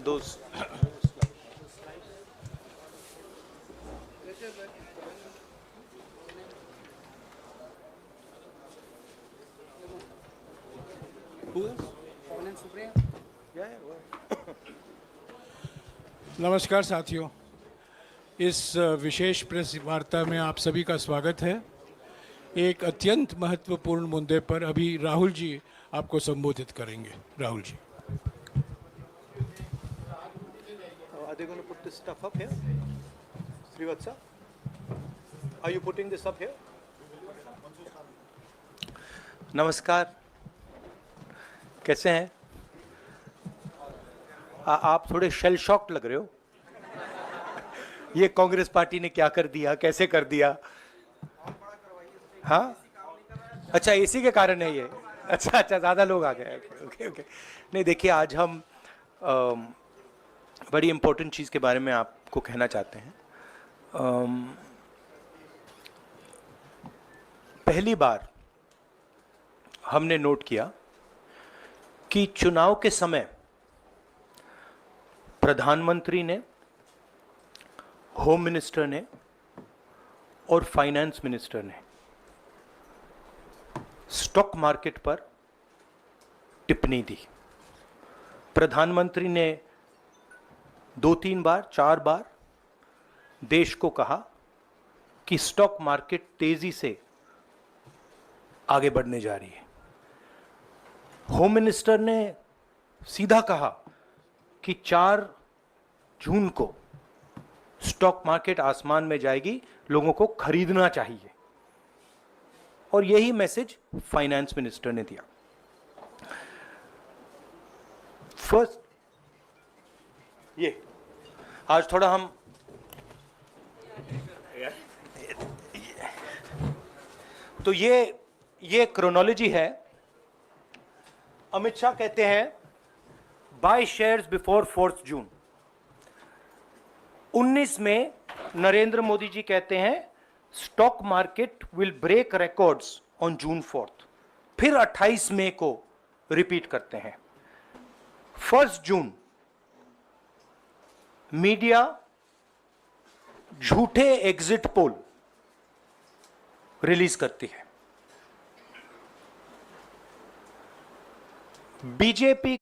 those. Who else? नमस्कार साथियों, इस विशेष प्रेस वार्ता में आप सभी का स्वागत है। एक अत्यंत महत्वपूर्ण मुद्दे पर अभी राहुल जी आपको संबोधित करेंगे। Rahul ji. Are they going to put this stuff up here? Srivatsa, are you putting this up here? नमस्कार, कैसे हैं? आप थोड़े शेल शॉक्ड लग रहे हो। ये कांग्रेस पार्टी ने क्या कर दिया, कैसे कर दिया? हाँ, अच्छा एसी के कारण है ये। अच्छा ज्यादा लोग आ गए। ओके। नहीं देखिए, आज हम बड़ी इंपॉर्टेंट चीज के बारे में आपको कहना चाहते हैं। पहली बार हमने नोट किया कि चुनाव के समय प्रधानमंत्री ने, होम मिनिस्टर ने और फाइनेंस मिनिस्टर ने स्टॉक मार्केट पर टिप्पणी दी। प्रधानमंत्री ने 2-3 बार 4 बार देश को कहा कि स्टॉक मार्केट तेजी से आगे बढ़ने जा रही है। होम मिनिस्टर ने सीधा कहा कि 4 जून को स्टॉक मार्केट आसमान में जाएगी, लोगों को खरीदना चाहिए। और यही मैसेज फाइनेंस मिनिस्टर ने दिया। फर्स्ट, ये आज थोड़ा हम तो ये क्रोनोलॉजी है। अमित शाह कहते हैं बाय शेयर्स बिफोर 4 जून। 19 में नरेंद्र मोदी जी कहते हैं stock market will break records on June 4। फिर 28 मई को रिपीट करते हैं। 1 जून मीडिया झूठे एग्जिट पोल रिलीज करती है। बीजेपी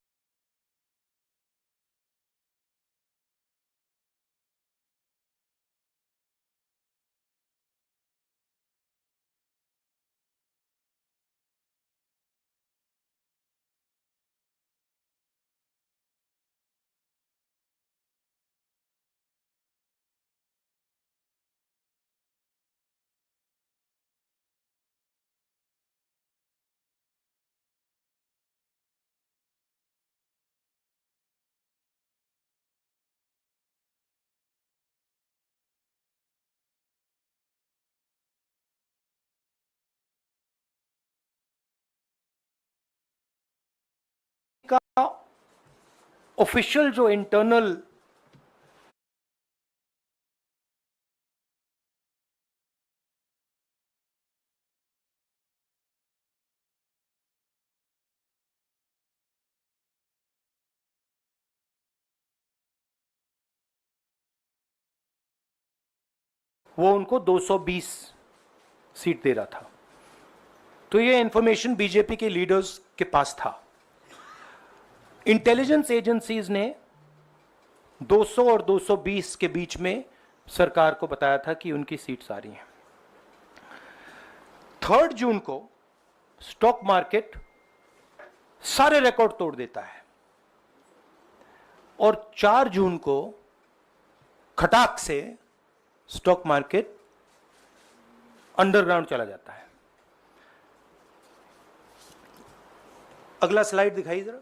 का ऑफिशियल जो इंटरनल वो उनको 220 सीट दे रहा था। तो ये इंफॉर्मेशन बीजेपी के लीडर्स के पास था। इंटेलिजेंस एजेंसीज ने 200 और 220 के बीच में सरकार को बताया था कि उनकी सीट्स आ रही हैं। 3 जून को स्टॉक मार्केट सारे रिकॉर्ड तोड़ देता है और 4 जून को खटाक से स्टॉक मार्केट अंडरग्राउंड चला जाता है। अगला स्लाइड दिखाइए जरा।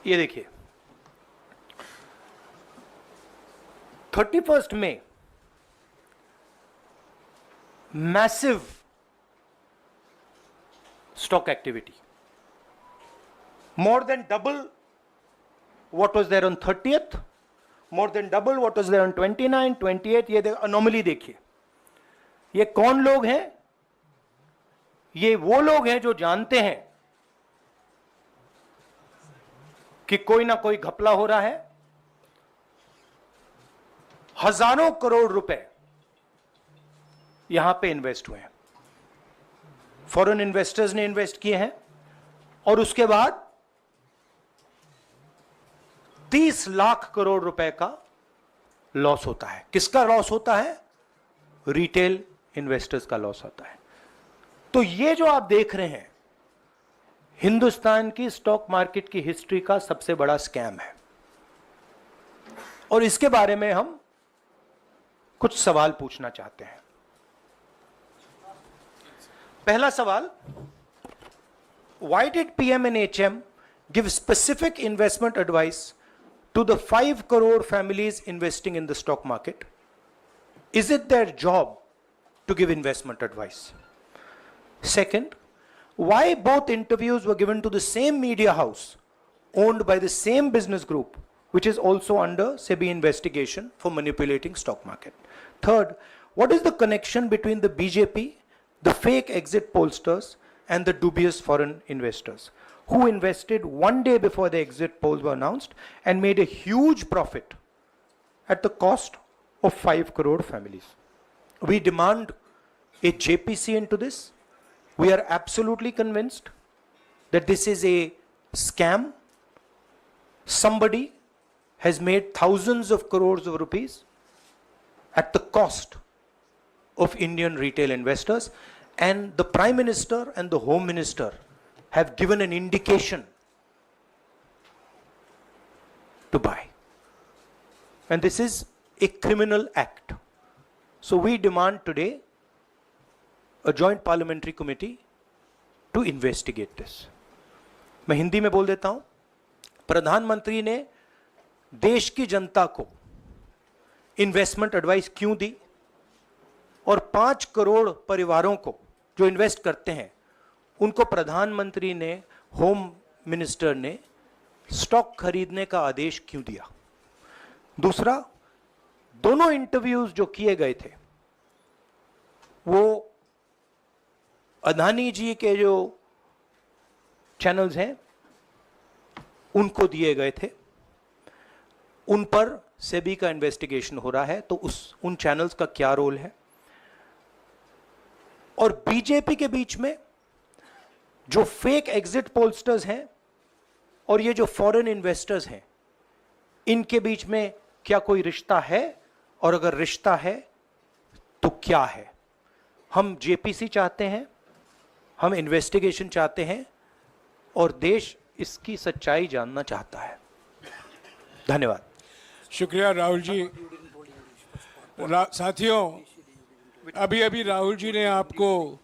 ये देखिए, 31 मई massive stock activity, more than double what was there on 30th, more than double what was there on 29, 28। ये अनोमली देखिए, ये कौन लोग हैं? ये वो लोग हैं जो जानते हैं कि कोई ना कोई घपला हो रहा है। हजारों करोड़ रुपए यहां पे इन्वेस्ट हुए हैं, फॉरेन इन्वेस्टर्स ने इन्वेस्ट किए हैं, और उसके बाद 30 लाख करोड़ रुपए का लॉस होता है। किसका लॉस होता है? रिटेल इन्वेस्टर्स का लॉस होता है। तो ये जो आप देख रहे हैं, हिंदुस्तान की स्टॉक मार्केट की हिस्ट्री का सबसे बड़ा स्कैम है, और इसके बारे में हम कुछ सवाल पूछना चाहते हैं। पहला सवाल, why did PM and HM give specific investment advice to the 5 crore families investing in the stock market? Is it their job to give investment advice? Second, why both interviews were given to the same media house owned by the same business group, which is also under SEBI investigation for manipulating stock market? Third, what is the connection between the BJP, the fake exit pollsters, and the dubious foreign investors who invested one day before the exit polls were announced and made a huge profit at the cost of 5 crore families? We demand a JPC into this. We are absolutely convinced that this is a scam. Somebody has made thousands of crores of rupees at the cost of Indian retail investors, and the Prime Minister and the Home Minister have given an indication to buy. And this is a criminal act. So we demand today a joint parliamentary committee to investigate this. मैं हिंदी में बोल देता हूं। प्रधानमंत्री ने देश की जनता को इन्वेस्टमेंट एडवाइस क्यों दी, और 5 करोड़ परिवारों को जो इन्वेस्ट करते हैं उनको प्रधानमंत्री ने, होम मिनिस्टर ने स्टॉक खरीदने का आदेश क्यों दिया? दूसरा, दोनों इंटरव्यूज जो किए गए थे वो अदानी जी के जो चैनल्स हैं उनको दिए गए थे, उन पर सेबी का इन्वेस्टिगेशन हो रहा है, तो उन चैनल्स का क्या रोल है? और बीजेपी के बीच में जो फेक एग्जिट पोलस्टर्स हैं और ये जो फॉरेन इन्वेस्टर्स हैं, इनके बीच में क्या कोई रिश्ता है, और अगर रिश्ता है तो क्या है? हम जेपीसी चाहते हैं, हम इन्वेस्टिगेशन चाहते हैं, और देश इसकी सच्चाई जानना चाहता है। धन्यवाद। शुक्रिया राहुल जी। साथियों, अभी राहुल जी ने आपको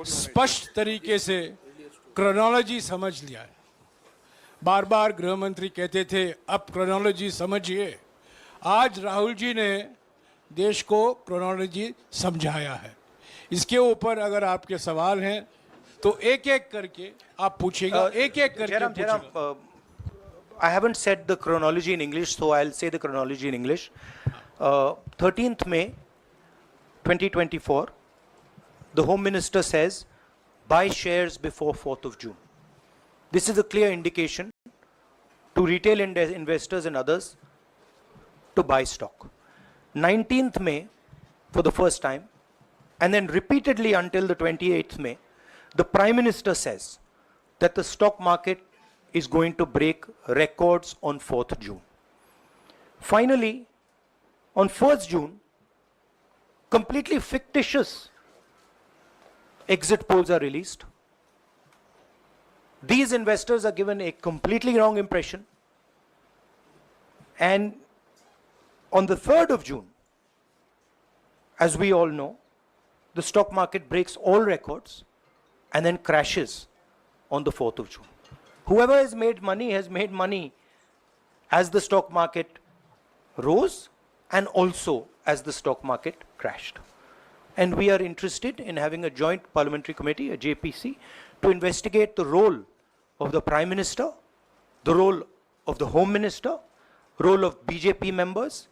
स्पष्ट तरीके से क्रोनोलॉजी समझ लिया है। बार बार गृह मंत्री कहते थे अब क्रोनोलॉजी समझिए। आज राहुल जी ने देश को क्रोनोलॉजी समझाया है। इसके ऊपर अगर आपके सवाल हैं तो एक एक करके आप पूछेगा, एक एक करके पूछेगा। I haven't said the chronology in English, so I'll say the chronology in English. 13th May 2024, the Home Minister says, buy shares before 4th of June. This is a clear indication to retail investors and others to buy stock. 19th May, for the first time, and then repeatedly until the 28th May, the Prime Minister says that the stock market is going to break records on 4th June. Finally, on 1st June, completely fictitious exit polls are released. These investors are given a completely wrong impression. And on the 3rd of June, as we all know, the stock market breaks all records and then crashes on the 4th of June. Whoever has made money as the stock market rose and also as the stock market crashed. And we are interested in having a joint parliamentary committee, a JPC, to investigate the role of the Prime Minister, the role of the Home Minister, role of BJP members,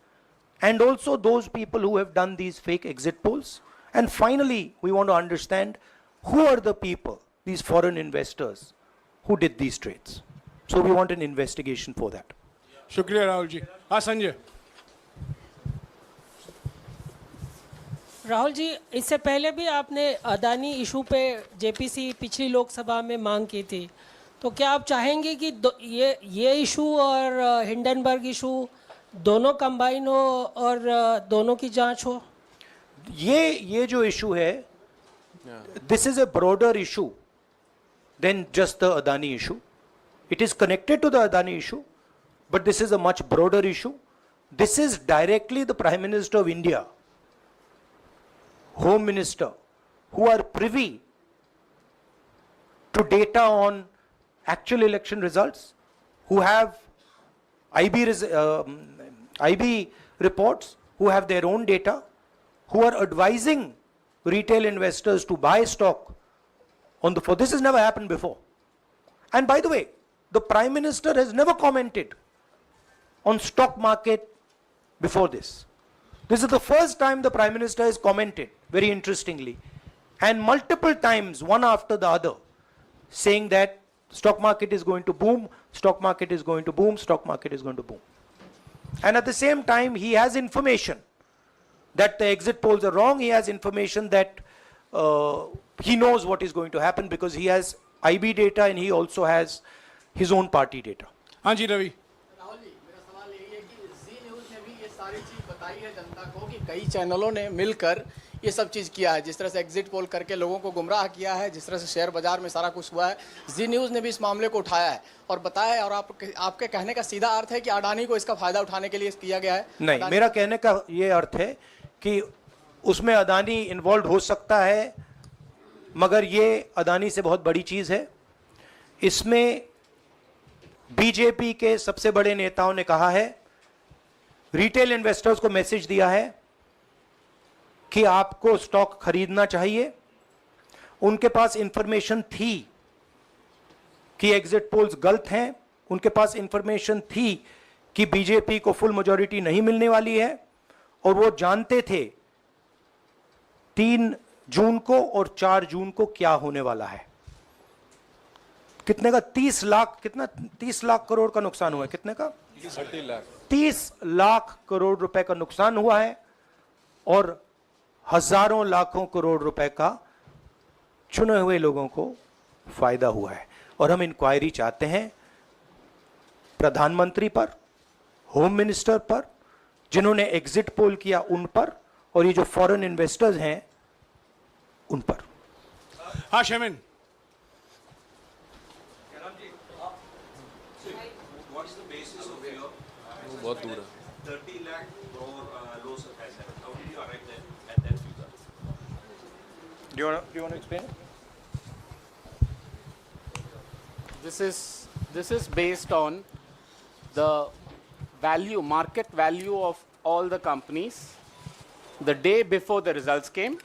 and also those people who have done these fake exit polls. And finally, we want to understand who are the people, these foreign investors, who did these trades. So we want an investigation for that. शुक्रिया राहुल जी। हाँ संजय। राहुल जी, इससे पहले भी आपने Adani issue पे JPC पिछली लोकसभा में मांग की थी, तो क्या आप चाहेंगे कि ये इशू और हिंडनबर्ग इशू दोनों कंबाइन हो और दोनों की जांच हो? ये जो इशू है, this is a broader issue than just the Adani issue. It is connected to the Adani issue, but this is a much broader issue. This is directly the Prime Minister of India, Home Minister, who are privy to data on actual election results, who have IB reports, who have their own data, who are advising retail investors to buy stock on the floor. This has never happened before. And by the way, the Prime Minister has never commented on stock market before this. This is the first time the Prime Minister has commented, very interestingly, and multiple times, one after the other, saying that stock market is going to boom, stock market is going to boom, stock market is going to boom. And at the same time, he has information that the exit polls are wrong. He has information that he knows what is going to happen because he has IB data and he also has his own party data. हाँ जी रवि। राहुल जी, मेरा सवाल यही है कि जी news ने भी ये सारी चीज़ बताई है जनता को कि कई चैनलों ने मिलकर ये सब चीज़ किया है, जिस तरह से एग्जिट पोल करके लोगों को गुमराह किया है, जिस तरह से शेयर बाजार में सारा कुछ हुआ है। जी न्यूज़ ने भी इस मामले को उठाया है और बताया है, और आपके कहने का सीधा अर्थ है कि अडानी को इसका फायदा उठाने के लिए किया गया है? नहीं, मेरा कहने का ये अर्थ है कि उसमें अदानी इन्वॉल्व हो सकता है, मगर ये अदानी से बहुत बड़ी चीज़ है। इसमें बीजेपी के सबसे बड़े नेताओं ने कहा है, रिटेल इन्वेस्टर्स को मैसेज दिया है कि आपको स्टॉक खरीदना चाहिए। उनके पास इंफॉर्मेशन थी कि एग्जिट पोल्स गलत हैं, उनके पास इंफॉर्मेशन थी कि बीजेपी को फुल मेजॉरिटी नहीं मिलने वाली है, और वो जानते थे 3 जून को और 4 जून को क्या होने वाला है। कितने का? 30 लाख, कितना 30 लाख करोड़ का नुकसान हुआ है। कितने का? 30 लाख करोड़ रुपए का नुकसान हुआ है और हजारों लाखों करोड़ रुपए का चुने हुए लोगों को फायदा हुआ है। और हम इंक्वायरी चाहते हैं प्रधानमंत्री पर, होम मिनिस्टर पर, जिन्होंने एग्जिट पोल किया उन पर, और ये जो फॉरेन इन्वेस्टर्स हैं उन पर। हाँ शेमिन। बहुत दूर है। 30 lakh crore loss of asset. How did you arrive at that figure? Do you want to explain? This is based on the value, market value of all the companies the day before the results came,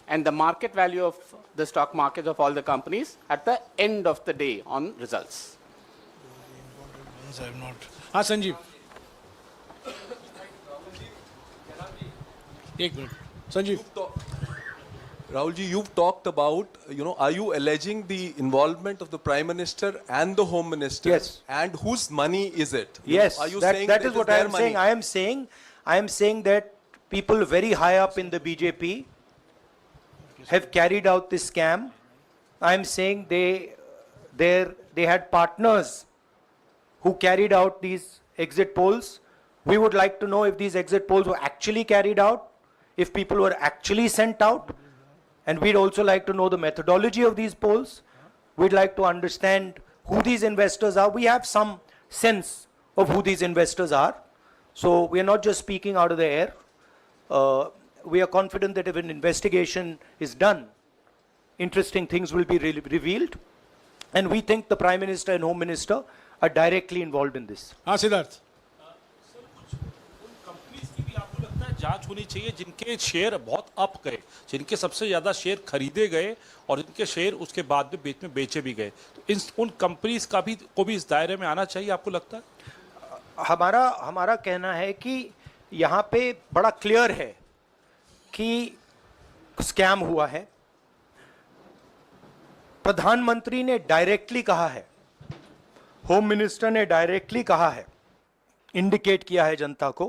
and the market value of the stock market of all the companies at the end of the day on results. हाँ संजीव। एक minute Sanjeev. Rahul ji, you've talked about, are you alleging the involvement of the Prime Minister and the Home Minister? Yes. And whose money is it? Yes, Are you that saying is it what I their am money? saying. I am saying that people very high up in the BJP have carried out this scam. I am saying they had partners who carried out these exit polls. We would like to know if these exit polls were actually carried out, if people were actually sent out, and we'd also like to know the methodology of these polls. We'd like to understand who these investors are. We have some sense of who these investors are. So we are not just speaking out of the air. We are confident that if an investigation is done, interesting things will be revealed. And we think the Prime Minister and Home Minister are directly involved in this. हाँ Siddharth. Companies की भी आपको लगता है जांच होनी चाहिए जिनके शेयर बहुत अप गए, जिनके सबसे ज्यादा शेयर खरीदे गए और जिनके शेयर उसके बाद में बीच में बेचे भी गए, तो उन कंपनीज का भी को भी इस दायरे में आना चाहिए, आपको लगता है? हमारा कहना है कि यहाँ पे बड़ा क्लियर है कि स्कैम हुआ है। प्रधानमंत्री ने डायरेक्टली कहा है, होम मिनिस्टर ने डायरेक्टली कहा है, इंडिकेट किया है जनता को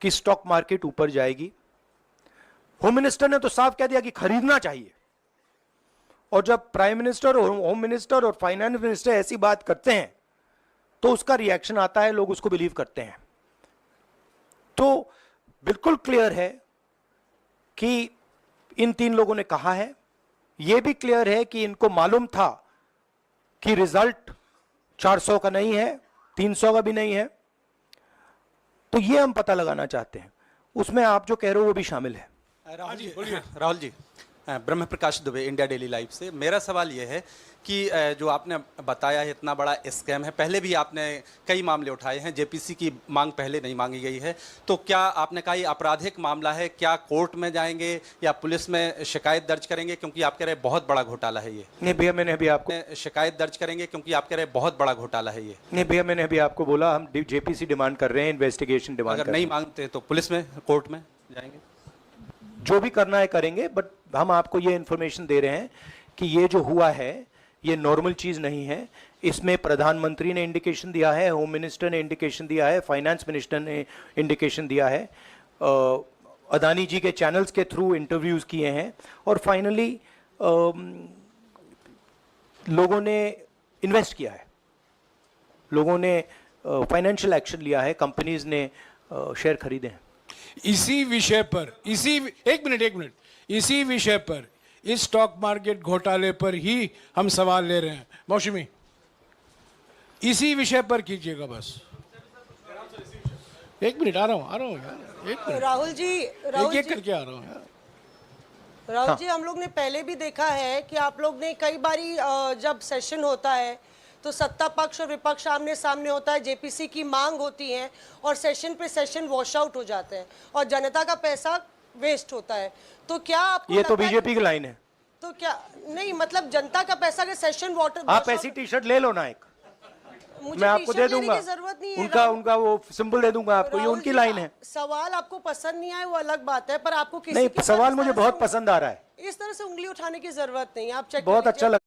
कि स्टॉक मार्केट ऊपर जाएगी। होम मिनिस्टर ने तो साफ कह दिया कि खरीदना चाहिए। और जब प्राइम मिनिस्टर और होम मिनिस्टर और फाइनेंस मिनिस्टर ऐसी बात करते हैं तो उसका रिएक्शन आता है, लोग उसको बिलीव करते हैं। तो बिल्कुल क्लियर है कि इन तीन लोगों ने कहा है। यह भी क्लियर है कि इनको मालूम था कि रिजल्ट 400 का नहीं है, 300 का भी नहीं है। तो यह हम पता लगाना चाहते हैं, उसमें आप जो कह रहे हो वो भी शामिल है। राहुल जी, ब्रह्म प्रकाश दुबे, इंडिया डेली लाइफ से। मेरा सवाल ये है कि जो आपने बताया है इतना बड़ा स्कैम है, पहले भी आपने कई मामले उठाए हैं, जेपीसी की मांग पहले नहीं मांगी गई है, तो क्या आपने कहा ये आपराधिक मामला है, क्या कोर्ट में जाएंगे या पुलिस में शिकायत दर्ज करेंगे, क्योंकि आप कह रहे हैं बहुत बड़ा घोटाला है ये? नहीं भैया, मैंने अभी आपको शिकायत दर्ज करेंगे क्योंकि आप कह रहे हैं बहुत बड़ा घोटाला है ये? नहीं भैया, मैंने अभी आपको बोला हम जेपीसी डिमांड कर रहे हैं, इन्वेस्टिगेशन डिमांड कर अगर रहे नहीं मांगते तो पुलिस में, कोर्ट में जाएंगे? जो भी करना है करेंगे, बट हम आपको ये इंफॉर्मेशन दे रहे हैं कि ये जो हुआ है ये नॉर्मल चीज नहीं है। इसमें प्रधानमंत्री ने इंडिकेशन दिया है, होम मिनिस्टर ने इंडिकेशन दिया है, फाइनेंस मिनिस्टर ने इंडिकेशन दिया है, अदानी जी के चैनल्स के थ्रू इंटरव्यूज किए हैं, और फाइनली लोगों ने इन्वेस्ट किया है, लोगों ने फाइनेंशियल एक्शन लिया है, कंपनीज ने शेयर खरीदे हैं। इसी विषय पर, एक मिनट, इसी विषय पर, इस स्टॉक मार्केट घोटाले पर ही हम सवाल ले रहे हैं। मौसमी, इसी विषय पर कीजिएगा बस। एक मिनट, आ रहा हूँ यार, एक मिनट। राहुल जी, एक करके आ रहा हूँ यार। राहुल जी, हम लोग ने पहले भी देखा है कि आप लोग ने कई बारी जब सेशन होता है तो सत्ता पक्ष और विपक्ष आमने सामने होता है, जेपीसी की मांग होती है और सेशन पे सेशन वॉश आउट हो जाते हैं और जनता का पैसा वेस्ट होता है। तो क्या आपको ये तो बीजेपी की लाइन है। तो क्या नहीं, मतलब जनता का पैसा के सेशन वाटर, आप ऐसी टी शर्ट ले लो ना एक, मैं आपको दे दूंगा, जरूरत नहीं है। उनका वो सिंबल दे दूंगा आपको, ये उनकी लाइन है। सवाल आपको पसंद नहीं आए वो अलग बात है, पर आपको किसी नहीं, के सवाल साथ मुझे बहुत पसंद आ रहा है, इस तरह से उंगली उठाने की जरूरत नहीं है। आप चेक बहुत अच्छा लगा।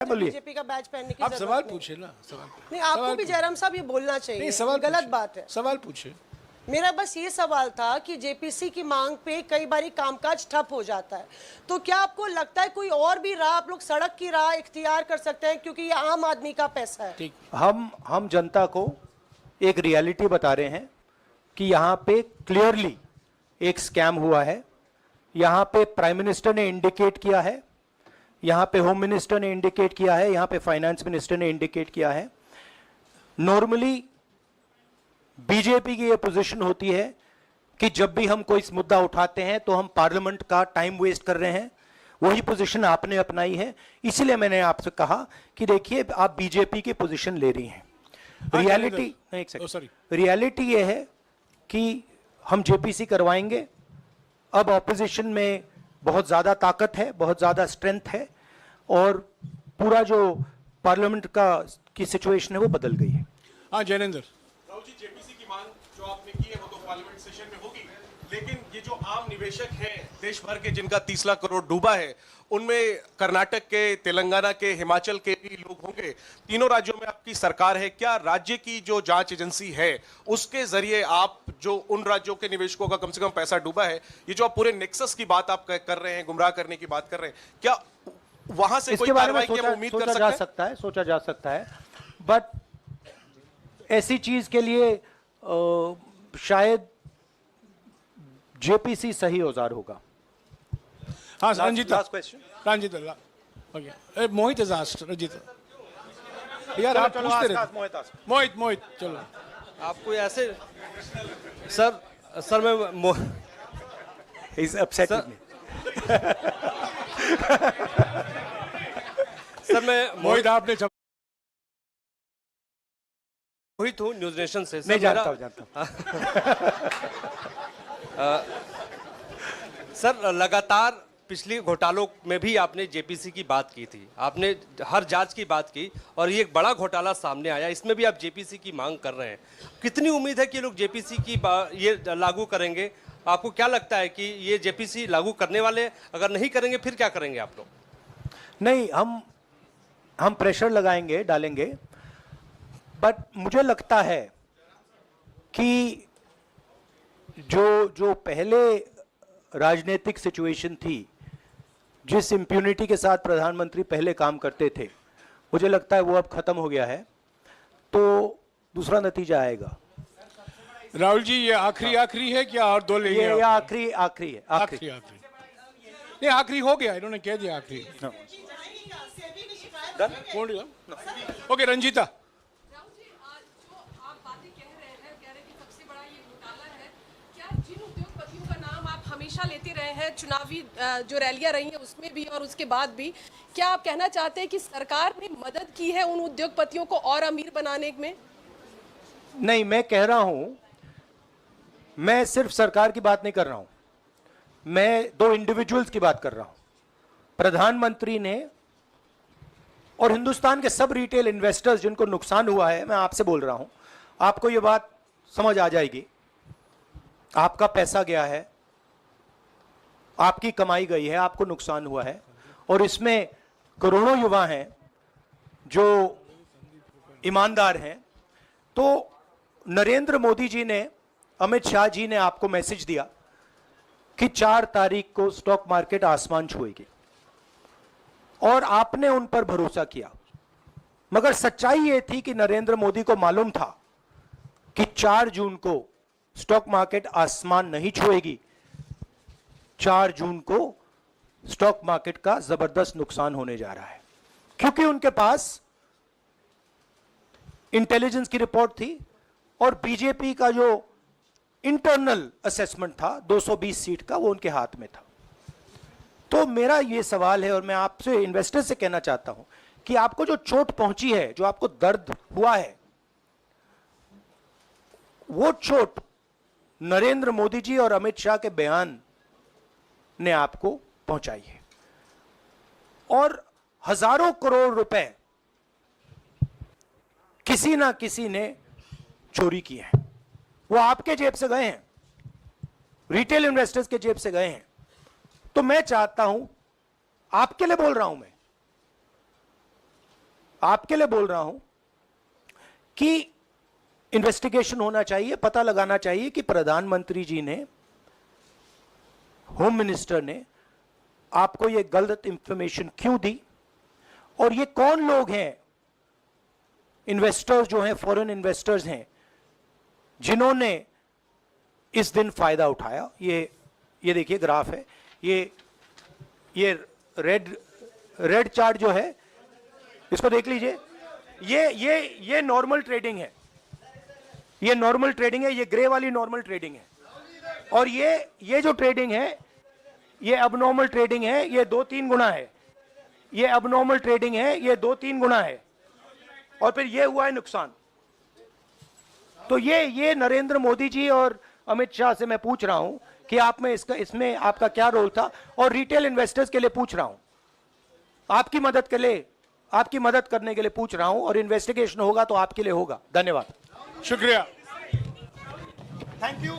बोलिए, बीजेपी का बैच पहनने की आप जरूरत सवाल नहीं। पूछे ना, सवाल नहीं, आपको भी जयराम साहब ये बोलना चाहिए, नहीं, सवाल गलत पूछिए, बात है। सवाल पूछे। मेरा बस ये सवाल था कि जेपीसी की मांग पे कई बारी कामकाज ठप हो जाता है, तो क्या आपको लगता है कोई और भी राह आप लोग सड़क की राह इख्तियार कर सकते हैं, क्योंकि ये आम आदमी का पैसा है? ठीक, हम जनता को एक रियलिटी बता रहे हैं कि यहाँ पे क्लियरली एक स्कैम हुआ है। यहाँ पे प्राइम मिनिस्टर ने इंडिकेट किया है, यहाँ पे होम मिनिस्टर ने इंडिकेट किया है, यहाँ पे फाइनेंस मिनिस्टर ने इंडिकेट किया है। नॉर्मली बीजेपी की ये पोजीशन होती है कि जब भी हम कोई मुद्दा उठाते हैं तो हम पार्लियामेंट का टाइम वेस्ट कर रहे हैं। वही पोजीशन आपने अपनाई है, इसीलिए मैंने आपसे कहा कि देखिए आप बीजेपी की पोजीशन ले रही हैं। रियलिटी, एक सेकंड, रियलिटी ये है कि हम जेपीसी करवाएंगे। अब ऑपोजिशन में बहुत ज्यादा ताकत है, बहुत ज्यादा स्ट्रेंथ है, और पूरा जो पार्लियामेंट की सिचुएशन है वो बदल गई है। हाँ जैनेंद्र, राहुल जी, जेपीसी की मांग जो आपने की है वो तो पार्लियामेंट सेशन में होगी, लेकिन ये जो आम निवेशक हैं देश भर के जिनका 30 लाख करोड़ डूबा है, उनमें कर्नाटक के, तेलंगाना के, हिमाचल के भी लोग होंगे। तीनों राज्यों में आपकी सरकार है, क्या राज्य की जो जांच एजेंसी है उसके जरिए आप जो उन राज्यों के निवेशकों का कम से कम पैसा डूबा है, ये जो आप पूरे नेक्सस की बात आप कर रहे हैं, गुमराह करने की बात कर रहे हैं, क्या वहां से कोई कार्रवाई की हम उम्मीद कर सकते हैं? सोचा जा सकता है, बट ऐसी चीज के लिए शायद जेपीसी सही औजार होगा। हाँ Ranjita, last question, Ranjita, okay, Mohit is asked, Ranjita यार आप पूछते रहे। मोहित चलो। आपको ऐसे सर मैं इज अपसेट सर मैं मोहित आपने मोहित हूँ न्यूज नेशन से। मैं जानता हूँ सर, लगातार पिछले घोटालों में भी आपने जेपीसी की बात की थी, आपने हर जांच की बात की, और ये एक बड़ा घोटाला सामने आया, इसमें भी आप जेपीसी की मांग कर रहे हैं। कितनी उम्मीद है कि ये लोग जेपीसी की ये लागू करेंगे? आपको क्या लगता है कि ये जेपीसी लागू करने वाले, अगर नहीं करेंगे फिर क्या करेंगे आप लोग? नहीं, हम प्रेशर लगाएंगे, डालेंगे, बट मुझे लगता है कि जो पहले राजनीतिक सिचुएशन थी, जिस इम्प्यूनिटी के साथ प्रधानमंत्री पहले काम करते थे, मुझे लगता है वो अब खत्म हो गया है, तो दूसरा नतीजा आएगा। राहुल जी, ये आखिरी है क्या और दो लेंगे? ये आखिरी है, आखिरी। नहीं, आखिरी हो गया, इन्होंने कह दिया आखिरी। ओके, रंजीता। हमेशा लेते रहे हैं, चुनावी जो रैलियां रही हैं उसमें भी और उसके बाद भी, क्या आप कहना चाहते हैं कि सरकार ने मदद की है उन उद्योगपतियों को और अमीर बनाने में? नहीं, मैं कह रहा हूं, मैं सिर्फ सरकार की बात नहीं कर रहा हूं, मैं दो इंडिविजुअल्स की बात कर रहा हूं। प्रधानमंत्री ने और हिंदुस्तान के सब रिटेल इन्वेस्टर्स जिनको नुकसान हुआ है, मैं आपसे बोल रहा हूं, आपको यह बात समझ आ जाएगी। आपका पैसा गया है, आपकी कमाई गई है, आपको नुकसान हुआ है, और इसमें करोड़ों युवा हैं जो ईमानदार हैं। तो नरेंद्र मोदी जी ने, अमित शाह जी ने आपको मैसेज दिया कि 4 तारीख को स्टॉक मार्केट आसमान छुएगी, और आपने उन पर भरोसा किया। मगर सच्चाई यह थी कि नरेंद्र मोदी को मालूम था कि 4 जून को स्टॉक मार्केट आसमान नहीं छुएगी। 4 जून को स्टॉक मार्केट का जबरदस्त नुकसान होने जा रहा है, क्योंकि उनके पास इंटेलिजेंस की रिपोर्ट थी और बीजेपी का जो इंटरनल असेसमेंट था 220 सीट का, वो उनके हाथ में था। तो मेरा ये सवाल है, और मैं आपसे इन्वेस्टर से कहना चाहता हूं कि आपको जो चोट पहुंची है, जो आपको दर्द हुआ है, वो चोट नरेंद्र मोदी जी और अमित शाह के बयान ने आपको पहुंचाई है। और हजारों करोड़ रुपए किसी ना किसी ने चोरी किए हैं, वो आपके जेब से गए हैं, रिटेल इन्वेस्टर्स के जेब से गए हैं। तो मैं चाहता हूं, आपके लिए बोल रहा हूं, मैं आपके लिए बोल रहा हूं कि इन्वेस्टिगेशन होना चाहिए, पता लगाना चाहिए कि प्रधानमंत्री जी ने, होम मिनिस्टर ने आपको ये गलत इंफॉर्मेशन क्यों दी, और ये कौन लोग हैं, इन्वेस्टर्स जो हैं, फॉरेन इन्वेस्टर्स हैं, जिन्होंने इस दिन फायदा उठाया। ये देखिए ग्राफ है, ये रेड चार्ट जो है, इसको देख लीजिए। ये नॉर्मल ट्रेडिंग है, ये नॉर्मल ट्रेडिंग है, ये ग्रे वाली नॉर्मल ट्रेडिंग है, और ये जो ट्रेडिंग है, ये अबनॉर्मल ट्रेडिंग है, ये 2-3 गुना है। ये अबनॉर्मल ट्रेडिंग है, ये 2-3 गुना है, और फिर ये हुआ है नुकसान। तो ये नरेंद्र मोदी जी और अमित शाह से मैं पूछ रहा हूं कि आप में इसमें आपका क्या रोल था, और रिटेल इन्वेस्टर्स के लिए पूछ रहा हूं, आपकी मदद के लिए, आपकी मदद करने के लिए पूछ रहा हूं, और इन्वेस्टिगेशन होगा तो आपके लिए होगा। धन्यवाद, शुक्रिया, थैंक यू।